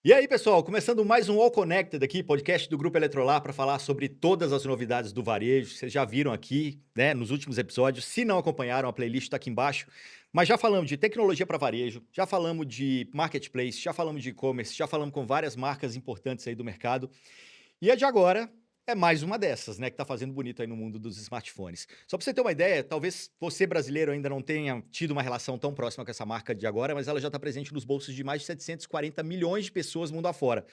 E aí, pessoal, começando mais um All Connected aqui, podcast do Grupo Eletrolar para falar sobre todas as novidades do varejo. Vocês já viram aqui, né, nos últimos episódios. Se não acompanharam, a playlist está aqui embaixo. Mas já falamos de tecnologia para varejo, já falamos de marketplace, já falamos de e-commerce, já falamos com várias marcas importantes aí do mercado. E a de agora é mais uma dessas, né, que está fazendo bonito aí no mundo dos smartphones. Só para você ter uma ideia, talvez você brasileiro ainda não tenha tido uma relação tão próxima com essa marca de agora, mas ela já está presente nos bolsos de mais de 740 milhões de pessoas mundo afora.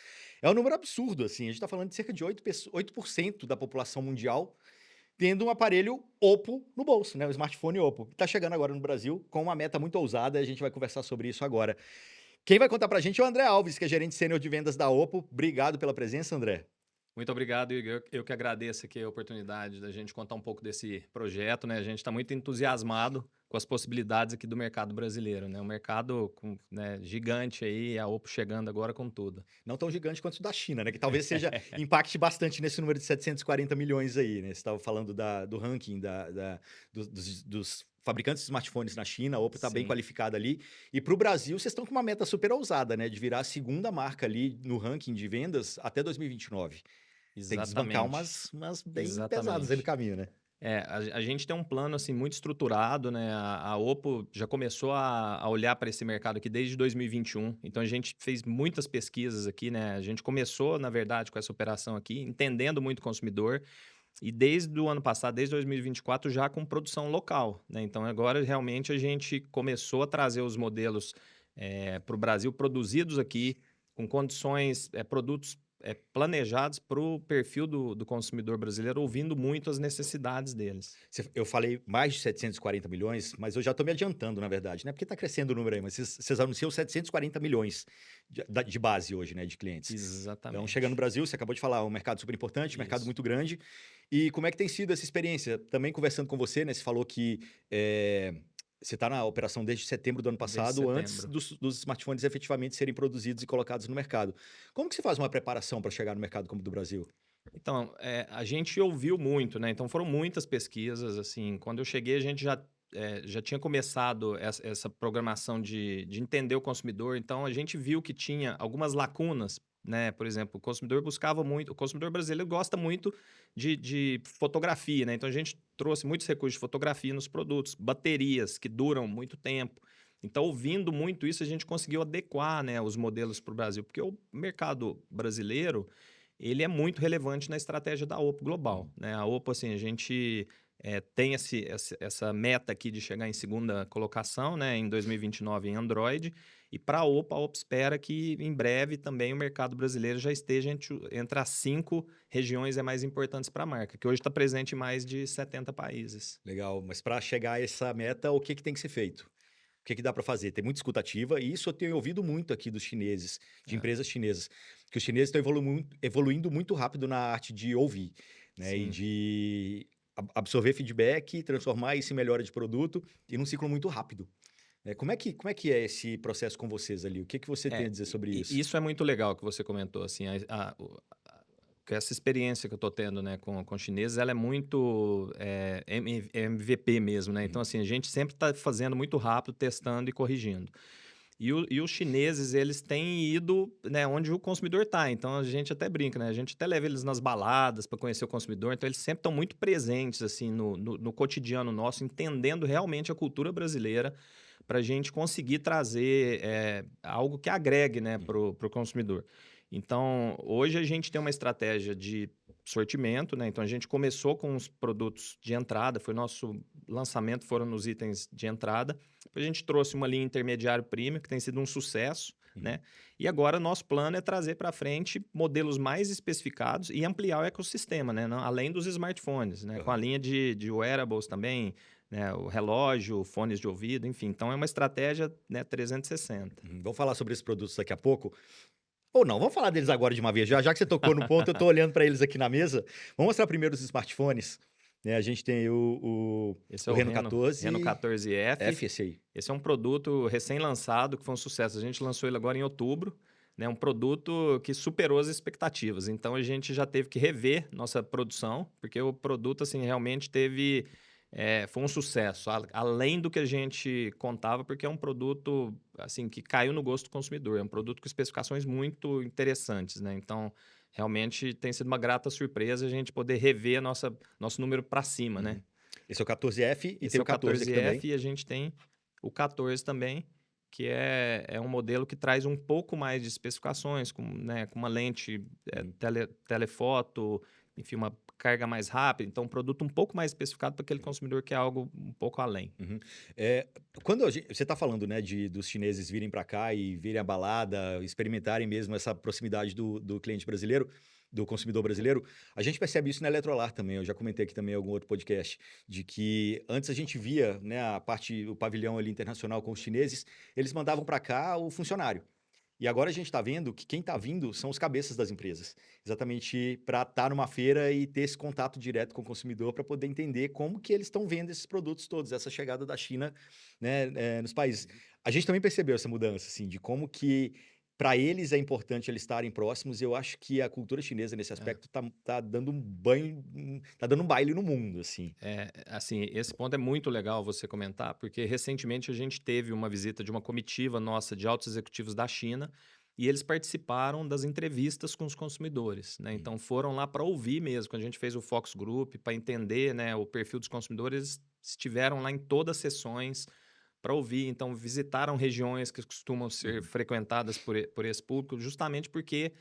É um número absurdo, assim, a gente está falando de cerca de 8% da população mundial tendo um aparelho Oppo no bolso, né, o smartphone Oppo. Está chegando agora no Brasil com uma meta muito ousada, a gente vai conversar sobre isso agora. Quem vai contar para a gente é o André Alves, que é gerente sênior de vendas da Oppo. Obrigado pela presença, André. Muito obrigado, Igor. Eu que agradeço aqui a oportunidade da gente contar um pouco desse projeto, né? A gente está muito entusiasmado com as possibilidades aqui do mercado brasileiro, né? Um mercado né, gigante aí, a Oppo chegando agora com tudo. Não tão gigante quanto o da China, né, que talvez seja impacte bastante nesse número de 740 milhões aí, né, você estava falando do ranking dos fabricantes de smartphones na China, a Oppo está bem Sim, qualificada ali, e para o Brasil vocês estão com uma meta super ousada, né, de virar a segunda marca ali no ranking de vendas até 2029. Tem que desbancar exatamente. umas bem pesadas aí no Exatamente. caminho, né. A gente tem um plano assim muito estruturado, né? A Oppo já começou a olhar para esse mercado aqui desde 2021. Então a gente fez muitas pesquisas aqui, né? A gente começou, na verdade, com essa operação aqui, entendendo muito o consumidor. E desde o ano passado, desde 2024, já com produção local, né? Então agora realmente a gente começou a trazer os modelos para o Brasil produzidos aqui, com condições, produtos planejados para o perfil do consumidor brasileiro, ouvindo muito as necessidades deles. Eu falei mais de 740 milhões, mas eu já estou me adiantando, na verdade, né? Porque está crescendo o número aí, mas vocês anunciam 740 milhões de base hoje, né? De clientes. Então, chegando no Exatamente. Brasil, você acabou de falar, um mercado super importante, mercado Isso. muito grande. E como é que tem sido essa experiência? Também conversando com você, né? Você falou que você está na operação desde setembro do ano Desde passado, antes setembro. dos smartphones efetivamente serem produzidos e colocados no mercado. Como que você faz uma preparação para chegar no mercado como o do Brasil? Então, a gente ouviu muito, né? Então foram muitas pesquisas, assim. Quando eu cheguei, a gente já tinha começado essa programação de entender o consumidor. Então a gente viu que tinha algumas lacunas, né? Por exemplo, o consumidor buscava muito, o consumidor brasileiro gosta muito de fotografia, né? Então a gente trouxe muitos recursos de fotografia nos produtos, baterias que duram muito tempo. Então, ouvindo muito isso, a gente conseguiu adequar, né, os modelos para o Brasil, porque o mercado brasileiro ele é muito relevante na estratégia da Oppo global, Uhum. né? A Oppo, assim, a gente tem essa meta aqui de chegar em segunda colocação, né, em 2029 em Android, e para a Oppo espera que em breve também o mercado brasileiro já esteja entre as 5 regiões mais importantes para a marca, que hoje está presente em mais de 70 países. Legal, mas para chegar a essa meta, o que que tem que ser feito? O que que dá para fazer? Tem muita escutativa e isso eu tenho ouvido muito aqui dos chineses, de É, empresas chinesas, que os chineses estão evoluindo muito rápido na arte de ouvir, né, e sim. de absorver feedback, transformar isso em melhora de produto e num ciclo muito rápido, né. Como é que é esse processo com vocês ali? O que que você tem a dizer sobre isso? Isso é muito legal que você comentou, assim, que essa experiência que eu estou tendo, né, com chineses, ela é muito MVP mesmo, né? Então, Uhum. assim, a gente sempre está fazendo muito rápido, testando e corrigindo. E os chineses, eles têm ido, né, onde o consumidor está. Então, a gente até brinca, né? A gente até leva eles nas baladas para conhecer o consumidor. Então, eles sempre estão muito presentes, assim, no cotidiano nosso, entendendo realmente a cultura brasileira para a gente conseguir trazer algo que agregue, né, para Uhum. o consumidor. Então, hoje a gente tem uma estratégia de sortimento, né? Então, a gente começou com os produtos de entrada, foi nosso lançamento, foram nos itens de entrada. Depois a gente trouxe uma linha intermediário premium, que tem sido um sucesso, Uhum. né? E agora nosso plano é trazer para frente modelos mais especificados e ampliar o ecossistema, né? Além dos smartphones, né? Com a Aham. linha de wearables também, né? O relógio, fones de ouvido, enfim. Então é uma estratégia, né, 360. Uhum. Vamos falar sobre esses produtos daqui a pouco. Ou não, vamos falar deles agora de uma vez. Já que você tocou no ponto, eu estou olhando para eles aqui na mesa. Vamos mostrar primeiro os smartphones, né, a gente tem Esse é o o Reno Reno 14 14F. F, esse aí. Esse é um produto recém-lançado que foi um sucesso. A gente lançou ele agora em outubro, né? Um produto que superou as expectativas. Então a gente já teve que rever nossa produção, porque o produto assim realmente teve foi um sucesso, além do que a gente contava, porque é um produto assim que caiu no gosto do consumidor. É um produto com especificações muito interessantes, né? Então, realmente tem sido uma grata surpresa a gente poder rever nosso número para cima, né? Uhum. Esse é o 14F e Esse tem é o o 14 aqui também. 14F e a gente tem o 14 também, que é um modelo que traz um pouco mais de especificações, né, com uma lente Uhum. telefoto, enfim, uma carga mais rápida. Então, um produto um pouco mais especificado para aquele consumidor que é algo um pouco além. Uhum. Eh, quando você está falando, né, dos chineses virem para cá e virem à balada, experimentarem mesmo essa proximidade do cliente brasileiro, do consumidor brasileiro, a gente percebe isso na Eletrolar também. Eu já comentei aqui também em algum outro podcast, de que antes a gente via, né, o pavilhão ali internacional com os chineses, eles mandavam para cá o funcionário. E agora a gente está vendo que quem está vindo são os cabeças das empresas, exatamente para estar numa feira e ter esse contato direto com o consumidor para poder entender como que eles estão vendo esses produtos todos, essa chegada da China, né, nos países. A gente também percebeu essa mudança, assim, de como que para eles é importante eles estarem próximos. E eu acho que a cultura chinesa nesse É. aspecto tá dando um banho, tá dando um baile no mundo, assim. Assim, esse ponto é muito legal você comentar, porque recentemente a gente teve uma visita de uma comitiva nossa de altos executivos da China e eles participaram das entrevistas com os consumidores, né? Hum. Então foram lá para ouvir mesmo, quando a gente fez o Focus Group para entender, né, o perfil dos consumidores, eles estiveram lá em todas as sessões para ouvir, então visitaram regiões que costumam ser Uhum. frequentadas por esse público, justamente porque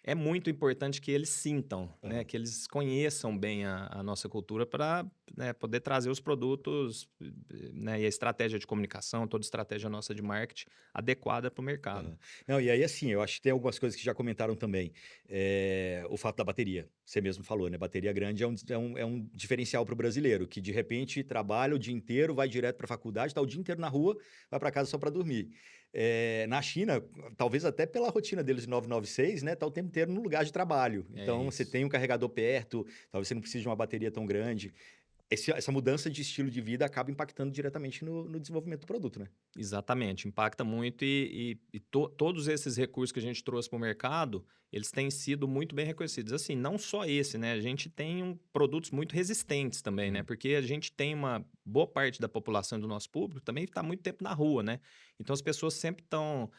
é muito importante que eles sintam, né, Aham. que eles conheçam bem a nossa cultura para, né, poder trazer os produtos, né, e a estratégia de comunicação, toda estratégia nossa de marketing adequada para o mercado. Aham. Não, e aí assim, eu acho que tem algumas coisas que já comentaram também. O fato da bateria, você mesmo falou, né? Bateria grande é um diferencial para o brasileiro, que de repente trabalha o dia inteiro, vai direto para a faculdade, está o dia inteiro na rua, vai para casa só para dormir. Na China, talvez até pela rotina deles de 996, né? Tá o tempo inteiro no lugar de trabalho. É Então você isso. tem um carregador perto, talvez você não precise de uma bateria tão grande. Essa mudança de estilo de vida acaba impactando diretamente no desenvolvimento do produto, né? Exatamente, impacta muito todos esses recursos que a gente trouxe para o mercado, eles têm sido muito bem reconhecidos. Assim, não só esse, né? A gente tem produtos muito resistentes também, né? Uhum. Porque a gente tem uma boa parte da população do nosso público também está muito tempo na rua, né? Então as pessoas sempre estão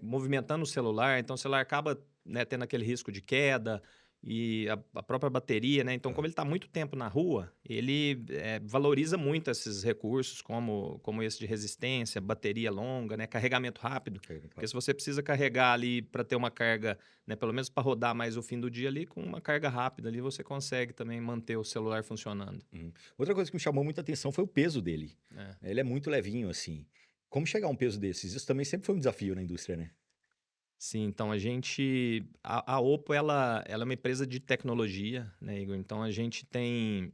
movimentando o celular, então o celular acaba, né, tendo aquele risco de queda e a própria bateria, né? Então, como Aham. ele está muito tempo na rua, ele valoriza muito esses recursos, como esse de resistência, bateria longa, né? Carregamento rápido. Carregamento Porque se rápido. você precisa carregar ali para ter uma carga, né, pelo menos para rodar mais o fim do dia ali, com uma carga rápida ali, você consegue também manter o celular funcionando. Uhum. Outra coisa que me chamou muita atenção foi o peso dele. Né? Ele é muito levinho, assim. Como chegar a um peso desses? Isso também sempre foi um desafio na indústria, né? Sim, então a gente. A Oppo, ela é uma empresa de tecnologia, né, Igor? Então a gente tem.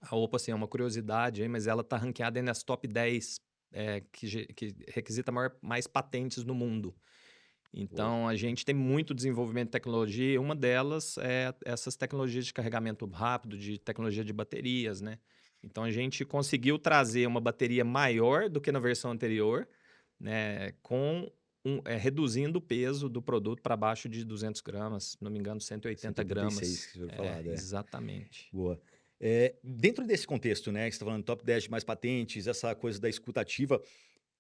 A Oppo, assim, é uma curiosidade aí, mas ela está ranqueada aí nas top 10 que requisita mais patentes no mundo. Uou. Então, a gente tem muito desenvolvimento de tecnologia, e uma delas é essas tecnologias de carregamento rápido, de tecnologia de baterias, né? Então, a gente conseguiu trazer uma bateria maior do que na versão anterior, né? Reduzindo o peso do produto para abaixo de 200 gramas, se não me engano, 180 186 gramas. que você foi É, falado, é. exatamente. Boa. Dentro desse contexto, né, que você está falando top 10 de mais patentes, essa coisa da escutativa,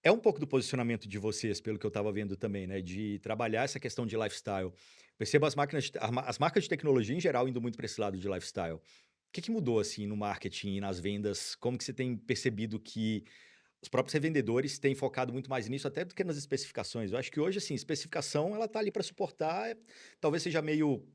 é um pouco do posicionamento de vocês, pelo que eu estava vendo também, né, de trabalhar essa questão de lifestyle. Percebo as marcas de tecnologia em geral indo muito para esse lado de lifestyle. O que que mudou, assim, no marketing e nas vendas? Como que você tem percebido que os próprios revendedores têm focado muito mais nisso, até do que nas especificações? Eu acho que hoje, assim, especificação, ela tá ali para suportar, talvez seja meio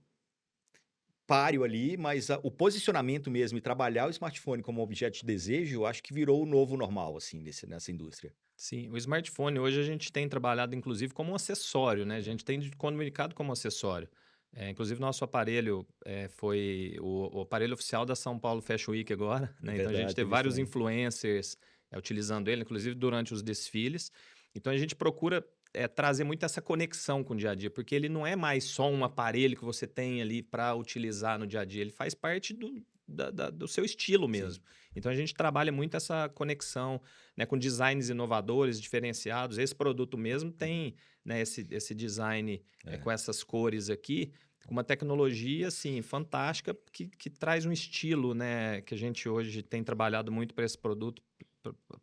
páreo ali, mas o posicionamento mesmo e trabalhar o smartphone como objeto de desejo, eu acho que virou o novo normal, assim, nessa indústria. Sim, o smartphone hoje a gente tem trabalhado inclusive como um acessório, né? A É, gente tem comunicado como acessório. Inclusive nosso aparelho foi o aparelho oficial da São Paulo Fashion Week agora, é né? Então a gente verdade, teve teve isso vários também. influencers utilizando ele, inclusive durante os desfiles. Então a gente procura trazer muito essa conexão com o dia a dia, porque ele não é mais só um aparelho que você tem ali para utilizar no dia a dia, ele faz parte do seu estilo Sim. mesmo. Então a gente trabalha muito essa conexão, né, com designs inovadores, diferenciados. Esse produto mesmo Uhum. tem, né, esse design É. com essas cores aqui, com uma tecnologia, assim, fantástica, que traz um estilo, né, que a gente hoje tem trabalhado muito para esse produto,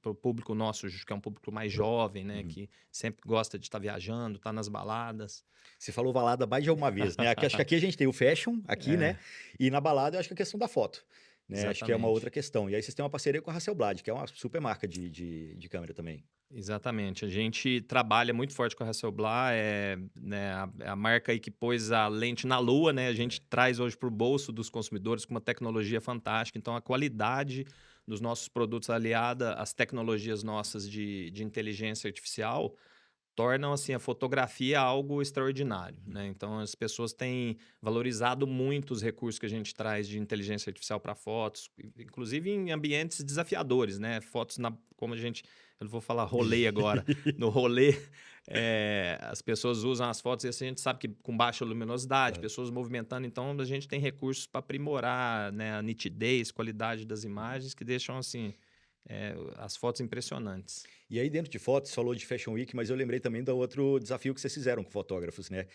para o público nosso, que é um público mais jovem, né, Uhum. que sempre gosta de estar viajando, estar nas baladas. Você falou balada mais de uma vez, né? Acho que aqui a gente tem o fashion, aqui, É, né? E na balada eu acho que é a questão da foto, né? Acho que é uma outra exatamente. questão. E aí vocês têm uma parceria com a Hasselblad, que é uma super marca de câmera também. Exatamente. A gente trabalha muito forte com a Hasselblad, né, a marca aí que pôs a lente na lua, né? A gente É. traz hoje para o bolso dos consumidores com uma tecnologia fantástica. Então, a qualidade dos nossos produtos aliada às tecnologias nossas de inteligência artificial tornam assim a fotografia algo extraordinário, Uhum. né? Então as pessoas têm valorizado muito os recursos que a gente traz de inteligência artificial para fotos, inclusive em ambientes desafiadores, né? Fotos na, como a gente, eu não vou falar rolê agora, no rolê as pessoas usam as fotos e assim a gente sabe que com baixa luminosidade, Aham. pessoas movimentando, então a gente tem recursos para aprimorar, né, a nitidez, qualidade das Uhum. imagens que deixam assim as fotos impressionantes. E aí, dentro de fotos, você falou de Fashion Week, mas eu lembrei também do outro desafio que vocês fizeram com fotógrafos, né?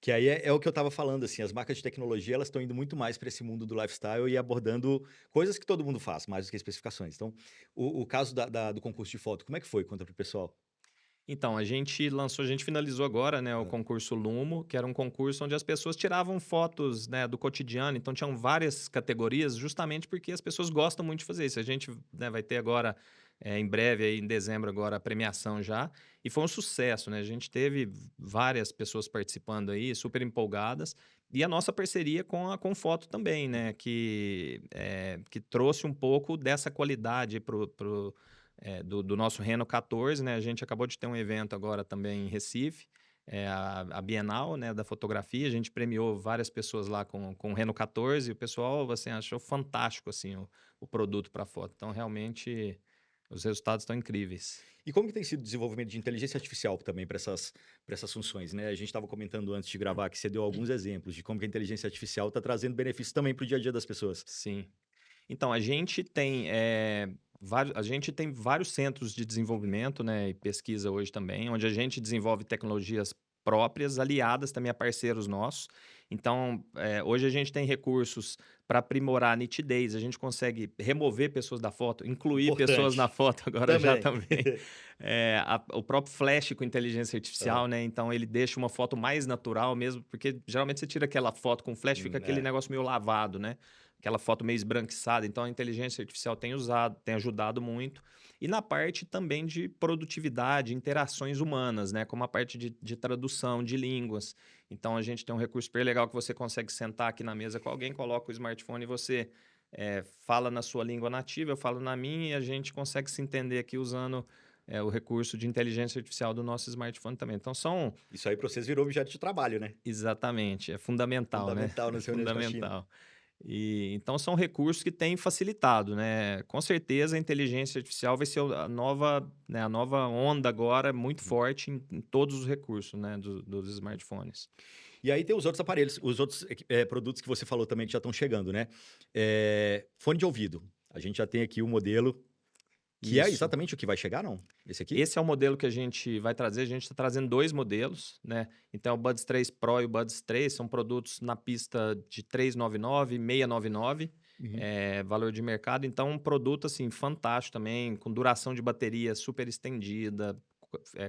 Que aí é o que eu estava falando, assim, as marcas de tecnologia, elas estão indo muito mais para esse mundo do lifestyle e abordando coisas que todo mundo faz, mais do que especificações. Então, o caso do concurso de foto, como é que foi? Conta pro pessoal. Então, a gente finalizou agora, né, o Hã. concurso Lumo, que era um concurso onde as pessoas tiravam fotos, né, do cotidiano. Então, tinham várias categorias, justamente porque as pessoas gostam muito de fazer isso. A gente, né, vai ter agora, em breve, aí, em dezembro, agora, a premiação já. E foi um sucesso, né? A gente teve várias pessoas participando aí, super empolgadas. E a nossa parceria com a Confoto também, né? Que trouxe um pouco dessa qualidade do nosso Reno 14, né? A gente acabou de ter um evento agora também em Recife, a Bienal, né, da fotografia. A gente premiou várias pessoas lá com o Reno 14 e o pessoal assim, achou fantástico assim, o produto para foto. Então, realmente, os resultados estão incríveis. E como que tem sido o desenvolvimento de inteligência artificial também para essas funções, né? A gente estava comentando antes de gravar que você deu alguns exemplos de como que a inteligência artificial está trazendo benefícios também para o dia a dia das pessoas. Sim. Então, a gente tem vários centros de desenvolvimento, né, e pesquisa hoje também, onde a gente desenvolve tecnologias próprias, aliadas também a parceiros nossos. Então, hoje a gente tem recursos para aprimorar a nitidez, a gente consegue remover pessoas da foto, incluir pessoas na Importante. foto agora já Também. também. O próprio flash com inteligência Aham. artificial, né? Então ele deixa uma foto mais natural mesmo, porque geralmente você tira aquela foto com flash, fica aquele É. negócio meio lavado, né? Aquela foto meio esbranquiçada. Então a inteligência artificial tem ajudado muito. E na parte também de produtividade, interações humanas, né? Como a parte de tradução de línguas. Então a gente tem um recurso super legal que você consegue sentar aqui na mesa com alguém, coloca o smartphone e você fala na sua língua nativa, eu falo na minha, e a gente consegue se entender aqui usando o recurso de inteligência artificial do nosso smartphone também. Então são Isso aí para vocês virou objeto de trabalho, né? exatamente, é fundamental, né? Fundamental É nas reuniões com a China. fundamental. E então são recursos que têm facilitado, né? Com certeza a inteligência artificial vai ser a nova, né, a nova onda agora muito Uhum. forte em todos os recursos, né, dos smartphones. E aí tem os outros aparelhos, os outros produtos que você falou também que já estão chegando, né? Fone de ouvido. A gente já tem aqui o modelo, que é Isso. exatamente o que vai chegar, não? Esse aqui? Esse é o modelo que a gente vai trazer. A gente está trazendo 2 modelos, né? Então, o Buds 3 Pro e o Buds 3 são produtos na pista de 399, 699, Uhum. valor de mercado. Então, um produto assim fantástico também, com duração de bateria super estendida,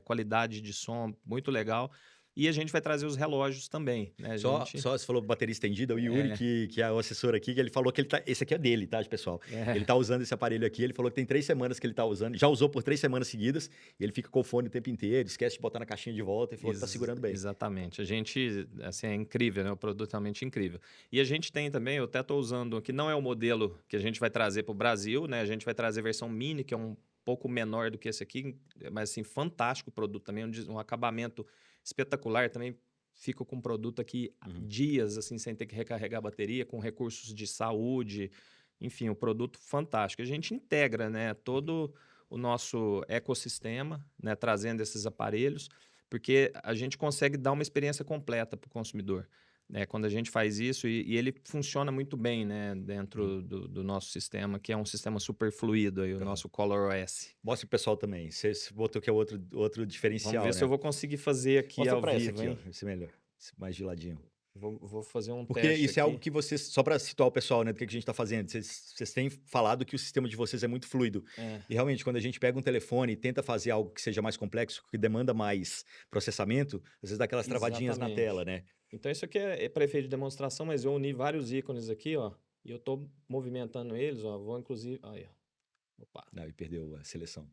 qualidade de som muito legal. E a gente vai trazer os relógios também, né? A gente Só você falou bateria estendida, o Yuri, é, que é o assessor aqui, que ele falou que esse aqui é dele, tá, pessoal? Ele é, tá usando esse aparelho aqui, ele falou que tem 3 semanas que ele tá usando, já usou por 3 semanas seguidas, e ele fica com o fone o tempo inteiro, esquece de botar na caixinha de volta e falou que tá segurando bem. Exatamente. A gente, assim, é incrível, né? O produto é realmente incrível. E a gente tem também, eu até estou usando, que não é o modelo que a gente vai trazer para o Brasil, né? A gente vai trazer a versão mini, que é um pouco menor do que esse aqui, mas assim, fantástico o produto também, um acabamento espetacular também. Fico com o produto aqui há Uhum. dias, assim, sem ter que recarregar a bateria, com recursos de saúde, enfim, o produto fantástico. A gente integra, né, Uhum. todo o nosso ecossistema, né, trazendo esses aparelhos, porque a gente consegue dar uma experiência completa para o consumidor, né? Quando a gente faz isso, e ele funciona muito bem, né, Uhum. dentro do nosso sistema, que é um sistema super fluido, aí, o Aham. nosso ColorOS. Mostra pro pessoal também, você botou que é outro Vamos diferencial, ver se eu né? vou conseguir fazer aqui Mostra ao pra essa vivo, aqui, ó, hein? esse melhor, esse mais de ladinho. Vou fazer um Porque teste isso é algo aqui. que vocês, só para situar o pessoal, né, do que a gente está fazendo, vocês têm falado que o sistema de vocês é muito fluido. É, E realmente, quando a gente pega um telefone e tenta fazer algo que seja mais complexo, que demanda mais processamento, às vezes dá aquelas travadinhas na tela, exatamente. né? Então isso aqui é para efeito de demonstração, mas eu uni vários ícones aqui, ó, e eu tô movimentando eles, ó, vou inclusive, aí, ó. Opa, Não, e perdeu a seleção.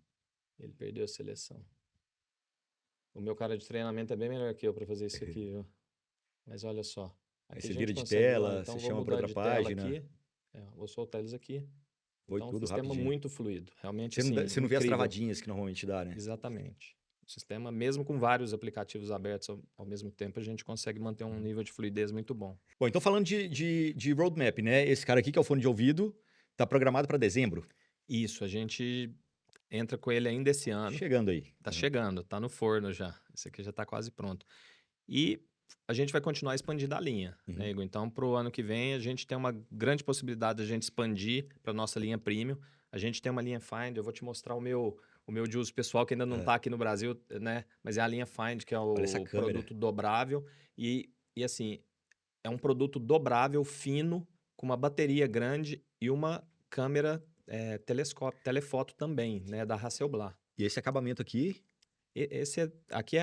ele perdeu a seleção. O meu cara de treinamento é bem melhor que eu para fazer isso aqui, viu? Mas olha só, Aí aqui a você vira gente de consegue ver, ó, tela, então você vou chama para mudar outra de tela página, aqui, vou soltar eles aqui. foi Então, um tudo sistema rapidinho. muito fluido, realmente Você não, assim, você não vê as incrível. travadinhas que normalmente dá, né? Exatamente. O sistema, mesmo com vários aplicativos abertos ao mesmo tempo, a gente consegue manter um nível de fluidez muito bom. Bom, então falando de roadmap, né? Esse cara aqui, que é o fone de ouvido, tá programado para dezembro. Isso, a gente entra com ele ainda esse ano. Chegando aí. Tá chegando, tá no forno já. Esse aqui já tá quase pronto. E a gente vai continuar expandindo a linha, né, Uhum. Igor? Então, para o ano que vem, a gente tem uma grande possibilidade de a gente expandir para nossa linha premium. A gente tem uma linha Find, eu vou te mostrar o meu de uso pessoal, que ainda não Ah, está aqui no Brasil, né? Mas é a linha Find, que é olha essa o câmera. produto dobrável. E assim, é um produto dobrável, fino, com uma bateria grande e uma câmera telefoto também, né? Da Hasselblad. E esse acabamento aqui, Esse aqui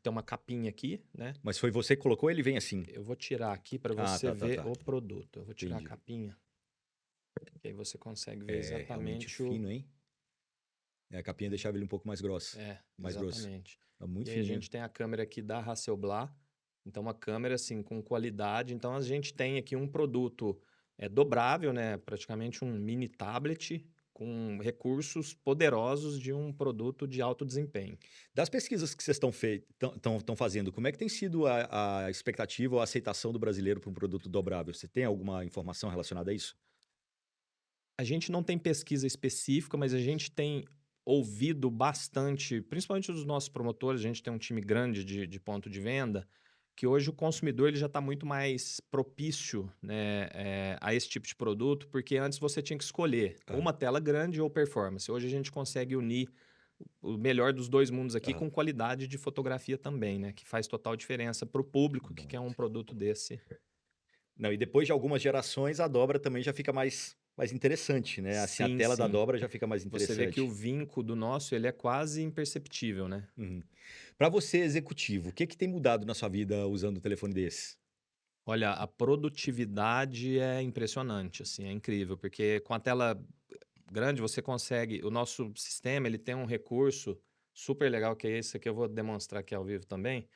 tem uma capinha aqui, né? mas foi você que colocou, ele vem assim. Eu vou tirar aqui para Ah, você tá, tá, ver tá. o produto. Eu vou tirar a Entendi. capinha, que aí você consegue ver É realmente exatamente o. fino, hein? É, a capinha deixava ele um pouco mais grosso. Mais grosso. Exatamente. Tá E muito aí a fininho. gente tem a câmera aqui da Hasselblad. Então, uma câmera assim com qualidade. Então, a gente tem aqui um produto dobrável, né? Praticamente um mini tablet com recursos poderosos de um produto de alto desempenho. Das pesquisas que vocês estão fazendo, como é que tem sido a expectativa ou a aceitação do brasileiro para um produto dobrável? Você tem alguma informação relacionada a isso? A gente não tem pesquisa específica, mas a gente tem ouvido bastante, principalmente dos nossos promotores, a gente tem um time grande de ponto de venda, que hoje o consumidor ele já está muito mais propício, né, a esse tipo de produto, porque antes você tinha que escolher Aham, uma tela grande ou performance. Hoje a gente consegue unir o melhor dos dois mundos aqui aham. com qualidade de fotografia também, né, que faz total diferença para o público que Bom. quer um produto desse. Não, e depois de algumas gerações, a dobra também já fica mais interessante, né? Assim, a Sim, tela da sim. dobra já fica mais Você vê que o interessante. vinco do nosso ele é quase imperceptível, né? Uhum. Para você, executivo, o que que tem mudado na sua vida usando um telefone desse? Olha, a produtividade é impressionante, assim, é incrível, porque com a tela grande você consegue, o nosso sistema, ele tem um recurso super legal que é esse aqui, eu vou demonstrar aqui ao vivo também.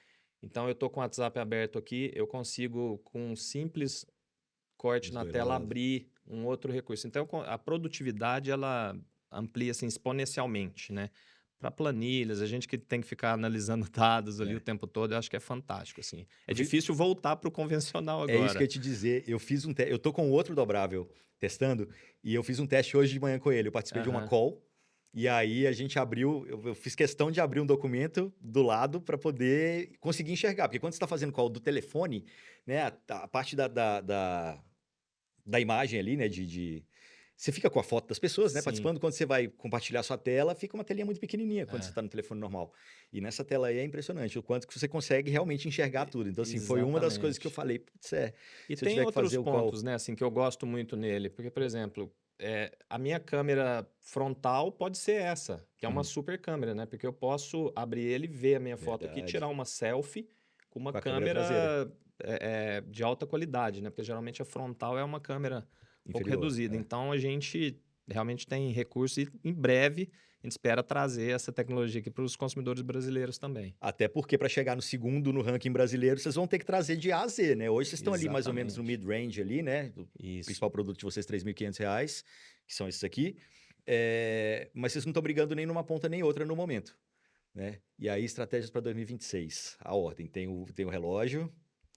Então eu tô com o WhatsApp aberto aqui, eu consigo com um simples corte Dos na dois tela lados. abrir um outro recurso. Então a produtividade ela amplia assim exponencialmente, né? Para planilhas, a gente que tem que ficar analisando dados ali o É. tempo todo, eu acho que é fantástico assim. É Eu vi, difícil voltar para o convencional É isso que eu agora. ia te dizer. Eu fiz um teste. Eu tô com outro dobrável testando, e eu fiz um teste hoje de manhã com ele. Eu participei de uma Aham. call, e aí a gente abriu. Eu fiz questão de abrir um documento do lado para poder conseguir enxergar. Porque quando você está fazendo call do telefone, né, a parte da imagem ali, né, você fica com a foto das pessoas, né, Sim. participando. Quando você vai compartilhar sua tela, fica uma telinha muito pequenininha quando você É. está no telefone normal. E nessa tela aí é impressionante o quanto que você consegue realmente enxergar tudo. Então, assim, foi uma das coisas que eu Exatamente. falei, putz, E se eu tem tiver que outros fazer o call. pontos, né, assim, que eu gosto muito nele, porque, por exemplo, a minha câmera frontal pode ser essa, que é uma Uhum, super câmera, né? Porque eu posso abrir ele, ver a minha foto aqui, tirar verdade. uma selfie com uma Com a câmera traseira, câmera de alta qualidade, né? Porque geralmente a frontal é uma câmera um pouco inferior. reduzida. É. Então a gente realmente tem recurso e em breve a gente espera trazer essa tecnologia aqui para os consumidores brasileiros também. Até porque para chegar no segundo no ranking brasileiro, vocês vão ter que trazer de A a Z, né? Hoje vocês estão ali mais ou menos no Exatamente. mid-range ali, né? O Isso. principal produto de vocês, R$ 3.500, que são esses aqui. Mas vocês não estão brigando nem numa ponta nem outra no momento, né? E aí, estratégias para 2026. A ordem, tem o relógio,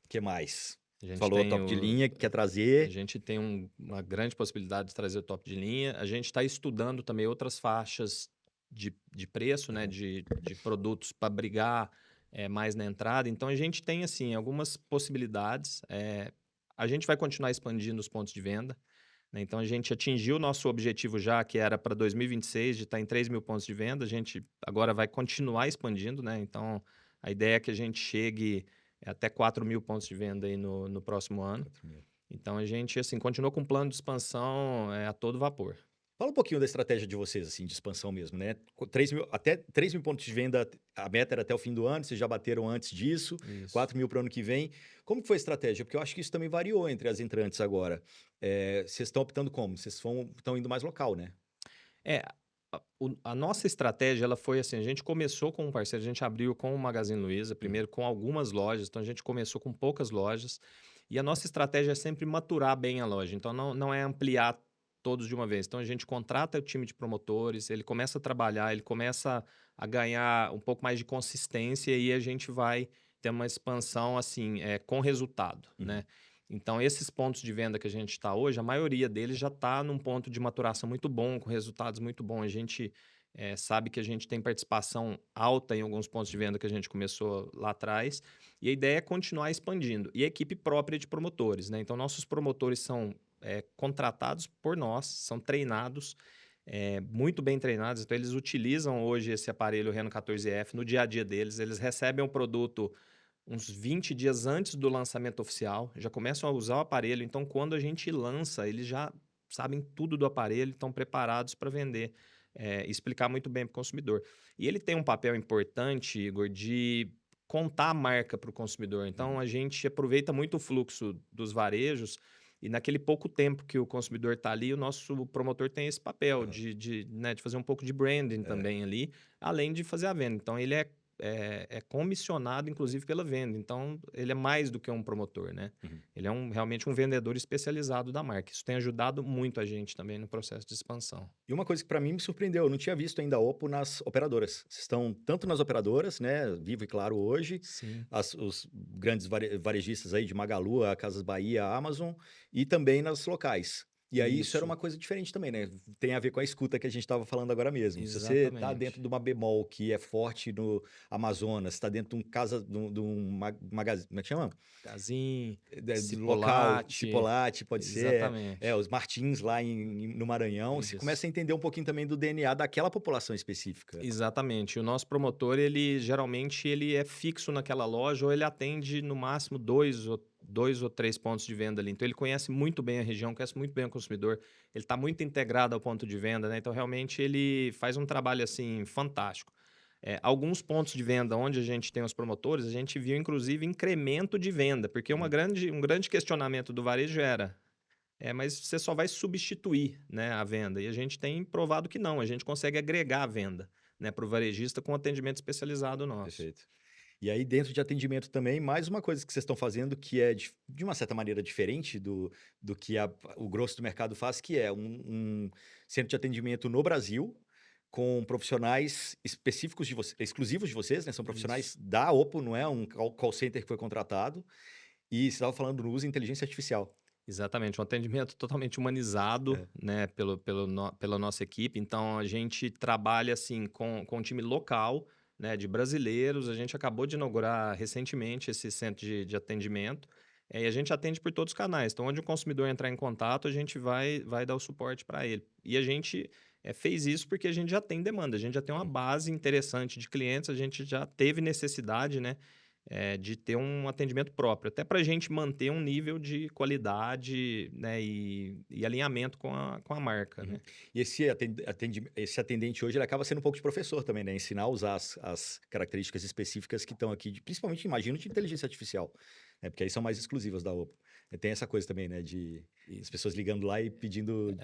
o que mais? A Você gente falou tem top de o, linha, que quer A trazer. gente tem uma grande possibilidade de trazer o top de linha. A gente está estudando também outras faixas de preço, né, Aham. de produtos para brigar mais na entrada. Então, a gente tem, assim, algumas possibilidades. A gente vai continuar expandindo os pontos de venda, né? Então, a gente atingiu o nosso objetivo já, que era para 2026, de estar em 3.000 pontos de venda. A gente agora vai continuar expandindo, né? Então, a ideia é que a gente chegue até 4.000 pontos de venda aí no próximo ano. 4.000. Então a gente assim continua com um plano de expansão a todo vapor. Fala um pouquinho da estratégia de vocês, assim, de expansão mesmo, né? 3.000, até 3.000 pontos de venda, a meta era até o fim do ano, vocês já bateram antes disso, Isso. 4.000 para o ano que vem. Como que foi a estratégia? Porque eu acho que isso também variou entre as entrantes agora. Vocês estão optando como? Vocês estão indo mais local, né? É, a nossa estratégia, ela foi assim, a gente começou com um parceiro, a gente abriu com o Magazine Luiza, Uhum. primeiro com algumas lojas, então a gente começou com poucas lojas, e a nossa estratégia é sempre maturar bem a loja, então não é ampliar todos de uma vez. Então a gente contrata o time de promotores, ele começa a trabalhar, ele começa a ganhar um pouco mais de consistência e a gente vai ter uma expansão assim, com resultado, Uhum. né? Então, esses pontos de venda que a gente está hoje, a maioria deles já está num ponto de maturação muito bom, com resultados muito bons. A gente sabe que a gente tem participação alta em alguns pontos de venda que a gente começou lá atrás, e a ideia é continuar expandindo. E a equipe própria de promotores, né? Então, nossos promotores são contratados por nós, são treinados, muito bem treinados, então eles utilizam hoje esse aparelho Reno 14F no dia a dia deles, eles recebem o produto uns 20 dias antes do lançamento oficial, já começam a usar o aparelho, então quando a gente lança, eles já sabem tudo do aparelho, estão preparados para vender, explicar muito bem para o consumidor. E ele tem um papel importante, Igor, de contar a marca para o consumidor. Então Uhum. a gente aproveita muito o fluxo dos varejos e naquele pouco tempo que o consumidor está ali, o nosso promotor tem esse papel Aham. né, de fazer um pouco de branding É. também ali, além de fazer a venda. Então ele é comissionado, inclusive, pela venda. Então, ele é mais do que um promotor, né? Uhum. Ele é realmente um vendedor especializado da marca. Isso tem ajudado muito a gente também no processo de expansão. E uma coisa que para mim me surpreendeu, eu não tinha visto ainda a Oppo nas operadoras. Vocês estão tanto nas operadoras, né, Vivo e Claro hoje, Sim, os grandes varejistas aí de Magalu, a Casas Bahia, a Amazon, e também nas locais. E aí isso era isso, uma coisa diferente também, né? Tem a ver com a escuta que a gente estava falando agora mesmo. Se você tá dentro exatamente. de uma bemol que é forte no Amazonas, está dentro de um casa, de um magazine, como é que chama? Gazin, Do local, Cipolate, Cipolate, pode ser, exatamente. os Martins lá no Maranhão, você começa Isso. a entender um pouquinho também do DNA daquela população específica. Exatamente. O nosso promotor, ele geralmente ele é fixo naquela loja ou ele atende no máximo dois ou três pontos de venda ali. Então ele conhece muito bem a região, conhece muito bem o consumidor. Ele está muito integrado ao ponto de venda, né? Então realmente ele faz um trabalho assim fantástico. Alguns pontos de venda onde a gente tem os promotores, a gente viu inclusive incremento de venda, porque Uhum. um grande questionamento do varejo era mas você só vai substituir, né, a venda. E a gente tem provado que não, a gente consegue agregar a venda, né, para o varejista com atendimento especializado nosso. Perfeito. E aí dentro de atendimento também, mais uma coisa que vocês estão fazendo que é de uma certa maneira diferente do que o grosso do mercado faz, que é um centro de atendimento no Brasil, com profissionais específicos exclusivos de vocês, né? São profissionais Isso. da Oppo, não é um call center que foi contratado. E você estava falando no uso de inteligência artificial. Exatamente, um atendimento totalmente humanizado, É. né, pela nossa equipe. Então, a gente trabalha, assim, com um time local, né, de brasileiros. A gente acabou de inaugurar recentemente esse centro de atendimento, e a gente atende por todos os canais. Então, onde o consumidor entrar em contato, a gente vai dar o suporte para ele. E a gente fez isso porque a gente já tem demanda, a gente já tem uma Uhum. base interessante de clientes, a gente já teve necessidade, né, de ter um atendimento próprio, até para a gente manter um nível de qualidade, né, e alinhamento com a marca, Uhum. né. E esse atendente hoje, ele acaba sendo um pouco de professor também, né? Ensinar a usar as características específicas que estão aqui, principalmente, imagino, de inteligência artificial, né? Porque aí são mais exclusivas da Oppo. Tem essa coisa também, né? De as Isso. pessoas ligando lá e pedindo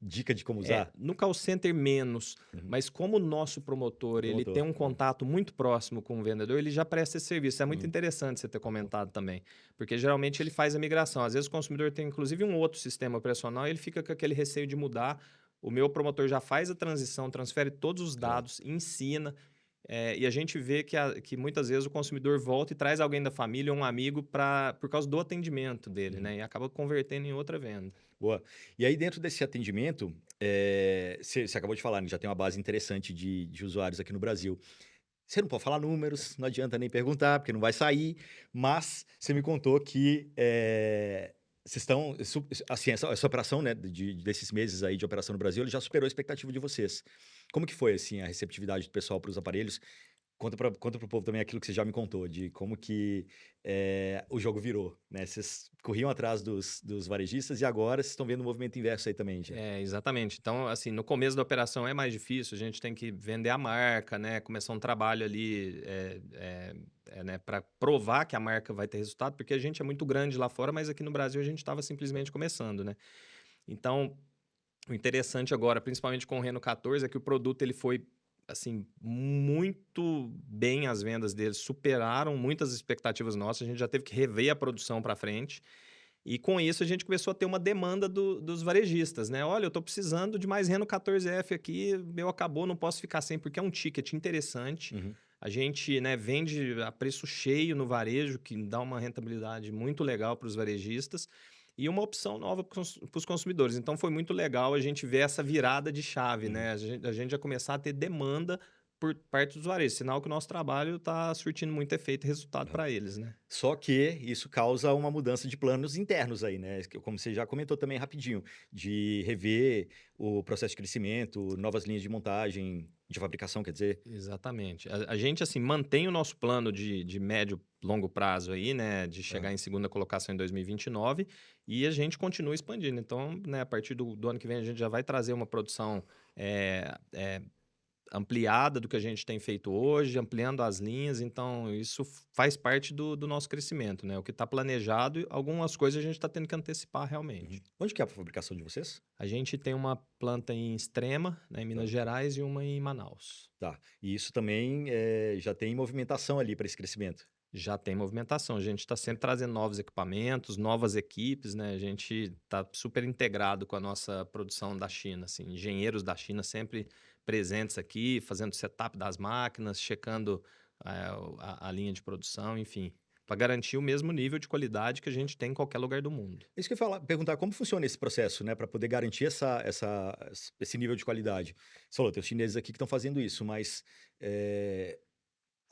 dica de como usar. No call center menos, Uhum. mas como o nosso O promotor, ele tem promotor. um É. contato muito próximo com o vendedor, ele já presta esse serviço. É muito Uhum. interessante você ter comentado também, porque geralmente ele faz a migração. Às vezes o consumidor tem inclusive um outro sistema operacional e ele fica com aquele receio de mudar. O meu promotor já faz a transição, transfere todos os É. dados, ensina, e a gente vê que muitas vezes o consumidor volta e traz alguém da família, um amigo, por causa do atendimento dele, Uhum. né? E acaba convertendo em outra venda. Boa. E aí, dentro desse atendimento, você acabou de falar, né? Já tem uma base interessante de usuários aqui no Brasil. Você não pode falar números, não adianta nem perguntar, porque não vai sair, mas você me contou que vocês estão, assim, essa operação, né, desses meses aí de operação no Brasil, ele já superou a expectativa de vocês. Como que foi, assim, a receptividade do pessoal para os aparelhos? Conta pro povo também aquilo que você já me contou, de como que o jogo virou, né? Vocês corriam atrás dos varejistas e agora vocês estão vendo o movimento inverso aí também já. É, exatamente. Então, assim, no começo da operação é mais difícil, a gente tem que vender a marca, né? Começar um trabalho ali, né, para provar que a marca vai ter resultado, porque a gente é muito grande lá fora, mas aqui no Brasil a gente estava simplesmente começando, né? Então, o interessante agora, principalmente com o Reno 14, é que o produto ele foi assim muito bem, as vendas dele superaram muitas expectativas nossas. A gente já teve que rever a produção para frente. E com isso a gente começou a ter uma demanda dos varejistas, né? Olha, eu estou precisando de mais Reno 14F aqui, meu acabou, não posso ficar sem, porque é um ticket interessante. Uhum. A gente, né, vende a preço cheio no varejo, que dá uma rentabilidade muito legal para os varejistas e uma opção nova para os consumidores. Então foi muito legal a gente ver essa virada de chave, Uhum. né? A gente já começar a ter demanda por parte dos varejos, sinal que o nosso trabalho está surtindo muito efeito e resultado para eles, né? Só que isso causa uma mudança de planos internos aí, né? Como você já comentou também rapidinho, de rever o processo de crescimento, novas linhas de montagem, de fabricação, quer dizer. Exatamente. A gente, assim, mantém o nosso plano de médio, longo prazo aí, né? De chegar Aham. em segunda colocação em 2029 e a gente continua expandindo. Então, né, a partir do ano que vem, a gente já vai trazer uma produção ampliada do que a gente tem feito hoje, ampliando as linhas. Então, isso faz parte do nosso crescimento, né? O que está planejado, algumas coisas a gente está tendo que antecipar Uhum. realmente. Onde que é a fabricação de vocês? A gente tem uma planta em Extrema, né, em Tá. Minas Gerais, e uma em Manaus. Tá. E isso também já tem movimentação ali para esse crescimento. Já tem movimentação, a gente está sempre trazendo novos equipamentos, novas equipes, né? A gente está super integrado com a nossa produção da China, assim, engenheiros da China sempre presentes aqui, fazendo setup das máquinas, checando a linha de produção, enfim, para garantir o mesmo nível de qualidade que a gente tem em qualquer lugar do mundo. Isso que eu ia falar, perguntar como funciona esse processo, né, para poder garantir esse nível de qualidade. Você falou, tem os chineses aqui que estão fazendo isso, mas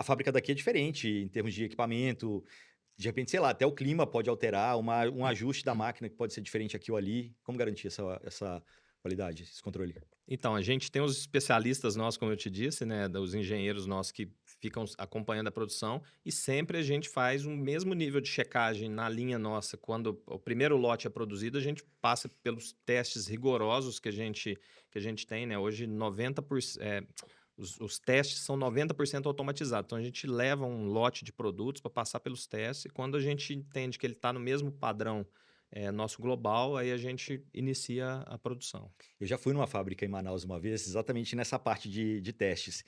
a fábrica daqui é diferente em termos de equipamento. De repente, sei lá, até o clima pode alterar, um ajuste da máquina que pode ser diferente aqui ou ali. Como garantir essa qualidade, esse controle? Então, a gente tem os especialistas nossos, como eu te disse, né, os engenheiros nossos que ficam acompanhando a produção e sempre a gente faz o mesmo nível de checagem na linha nossa. Quando o primeiro lote é produzido, a gente passa pelos testes rigorosos que a gente tem, né? Hoje, 90%, os testes são 90% automatizados. Então, a gente leva um lote de produtos para passar pelos testes e quando a gente entende que ele está no mesmo padrão nosso global, aí a gente inicia a produção. Eu já fui numa fábrica em Manaus uma vez, exatamente nessa parte de testes.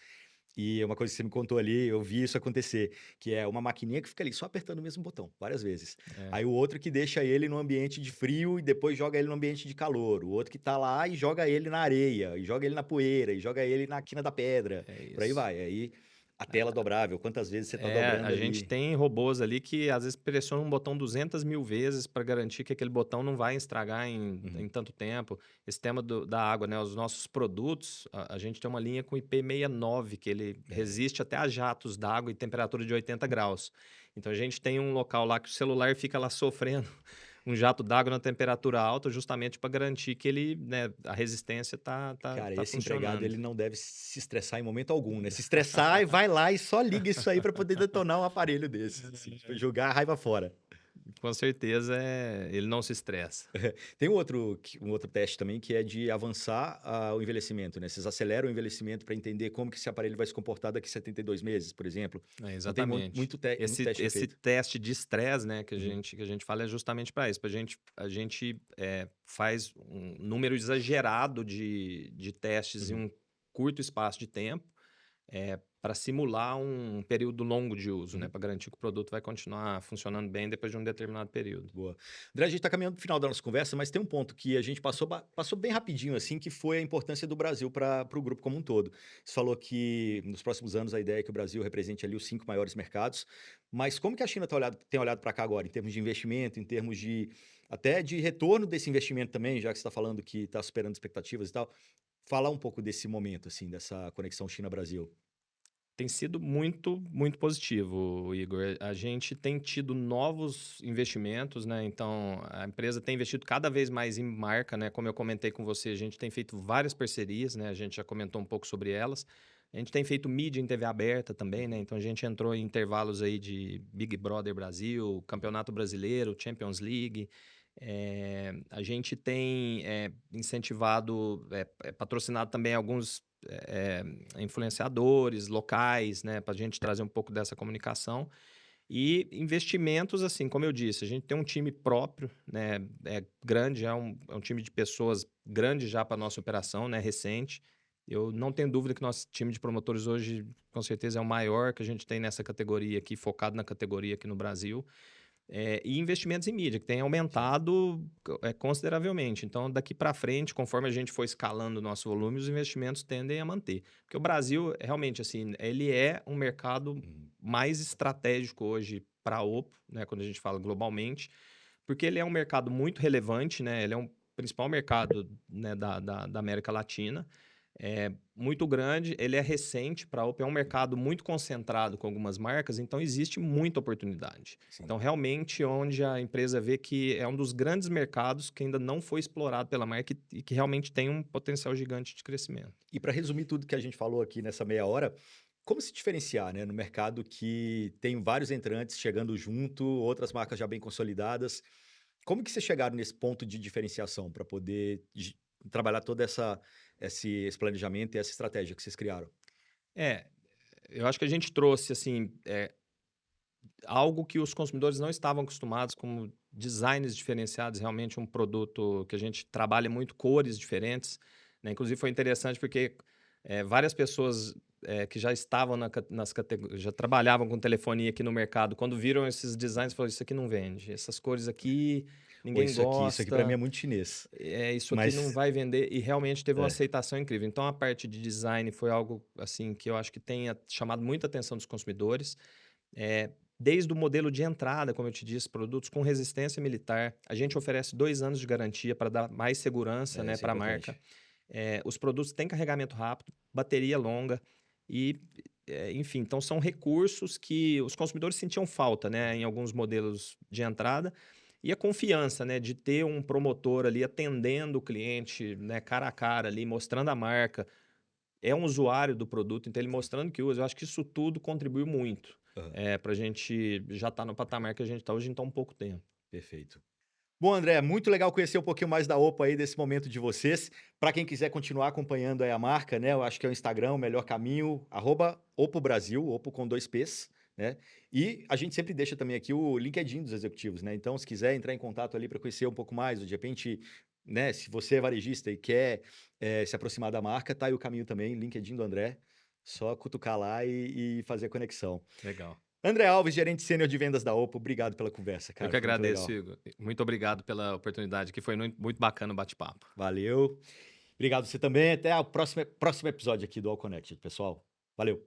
E uma coisa que você me contou ali, eu vi isso acontecer, que é uma maquininha que fica ali só apertando o mesmo botão, várias vezes. É, Aí o outro que deixa ele no ambiente de frio e depois joga ele no ambiente de calor. O outro que tá lá e joga ele na areia, e joga ele na poeira, e joga ele na quina da pedra. é Por aí isso. vai. Aí a tela dobrável, quantas vezes você tá É, dobrando a gente ali. tem robôs ali que às vezes pressionam um botão 200 mil vezes para garantir que aquele botão não vai estragar em Uhum. tanto tempo. Esse tema da água, né? Os nossos produtos, a gente tem uma linha com IP69, que ele É. resiste até a jatos d'água e temperatura de 80 graus. Então a gente tem um local lá que o celular fica lá sofrendo um jato d'água na temperatura alta, justamente para garantir que ele, né, a resistência Cara, tá esse empregado ele funcionando. não deve se estressar em momento algum, né? Se estressar, vai lá e só liga isso aí para poder detonar um aparelho desse, assim, tipo, jogar a raiva fora. Com certeza, ele não se estressa. Tem um outro teste também que é de avançar o envelhecimento, né? Vocês aceleram o envelhecimento para entender como que esse aparelho vai se comportar daqui a 72 meses, por exemplo. É, Então tem exatamente. muito Esse teste que é esse feito. teste de estresse, né, que a Uhum. gente que a gente fala é justamente para isso, a gente, faz um número exagerado de testes em Uhum. um curto espaço de tempo, para simular um período longo de uso, né, Uhum. para garantir que o produto vai continuar funcionando bem depois de um determinado período. Boa. André, a gente está caminhando para o final da nossa conversa, mas tem um ponto que a gente passou bem rapidinho, assim, que foi a importância do Brasil para o grupo como um todo. Você falou que nos próximos anos a ideia é que o Brasil represente ali os 5 maiores mercados, mas como que a China tem olhado para cá agora, em termos de investimento, em termos de até de retorno desse investimento também, já que você está falando que está superando expectativas e tal. Falar um pouco desse momento, assim, dessa conexão China-Brasil. Tem sido muito, muito positivo, Igor. A gente tem tido novos investimentos, né? Então, a empresa tem investido cada vez mais em marca, né? Como eu comentei com você, a gente tem feito várias parcerias, né? A gente já comentou um pouco sobre elas. A gente tem feito mídia em TV aberta também, né? Então a gente entrou em intervalos aí de Big Brother Brasil, Campeonato Brasileiro, Champions League. A gente tem incentivado, patrocinado também alguns influenciadores locais, né? Para a gente trazer um pouco dessa comunicação. E investimentos, assim, como eu disse, a gente tem um time próprio, né? É grande, é um time de pessoas grande já para nossa operação, né? Recente. Eu não tenho dúvida que nosso time de promotores hoje, com certeza, é o maior que a gente tem nessa categoria aqui, focado na categoria aqui no Brasil. E investimentos em mídia, que tem aumentado consideravelmente. Então, daqui para frente, conforme a gente for escalando o nosso volume, os investimentos tendem a manter. Porque o Brasil, realmente, assim, ele é um mercado mais estratégico hoje para a Oppo, né, quando a gente fala globalmente, porque ele é um mercado muito relevante, né, ele é um principal mercado, né, da América Latina, é muito grande, ele é recente para a Oppo, é um mercado muito concentrado com algumas marcas, então existe muita oportunidade. Sim. Então, realmente, onde a empresa vê que é um dos grandes mercados que ainda não foi explorado pela marca e que realmente tem um potencial gigante de crescimento. E para resumir tudo que a gente falou aqui nessa meia hora, como se diferenciar, né, no mercado que tem vários entrantes chegando junto, outras marcas já bem consolidadas? Como que vocês chegaram nesse ponto de diferenciação para poder trabalhar todo esse planejamento e essa estratégia que vocês criaram? É, eu acho que a gente trouxe, assim, algo que os consumidores não estavam acostumados, como designs diferenciados, realmente um produto que a gente trabalha muito cores diferentes, né? Inclusive foi interessante porque várias pessoas que já estavam nas categorias, já trabalhavam com telefonia aqui no mercado, quando viram esses designs, falaram, isso aqui não vende, essas cores aqui Ou ninguém isso aqui para mim é gosta, muito chinês. isso aqui não Mas vai vender, e realmente teve uma é, aceitação incrível. Então a parte de design foi algo assim que eu acho que tenha chamado muita atenção dos consumidores. É, Desde o modelo de entrada, como eu te disse, produtos com resistência militar. A gente oferece 2 anos de garantia para dar mais segurança, né, isso é para a marca. importante. Os produtos têm carregamento rápido, bateria longa e, enfim, então são recursos que os consumidores sentiam falta, né, em alguns modelos de entrada. E a confiança, né, de ter um promotor ali atendendo o cliente, né, cara a cara ali, mostrando a marca, é um usuário do produto, então ele mostrando que usa. Eu acho que isso tudo contribuiu muito Aham, para a gente já estar no patamar que a gente está hoje em tão pouco tempo. perfeito. Bom, André, muito legal conhecer um pouquinho mais da Oppo aí, desse momento de vocês. Para quem quiser continuar acompanhando aí a marca, né? Eu acho que é o Instagram, o melhor caminho, @Oppo Brasil, Oppo com 2 Ps, né? E a gente sempre deixa também aqui o LinkedIn dos executivos, né? Então, se quiser entrar em contato ali para conhecer um pouco mais, de repente, né? Se você é varejista e quer se aproximar da marca, tá aí o caminho também, LinkedIn do André. Só cutucar lá e fazer a conexão. Legal. André Alves, gerente sênior de vendas da Oppo, obrigado pela conversa, Eu cara. que Foi muito agradeço, legal. Igor. Muito obrigado pela oportunidade, que foi muito bacana o bate-papo. Valeu. Obrigado você também. Até o próximo episódio aqui do All Connected, pessoal. Valeu.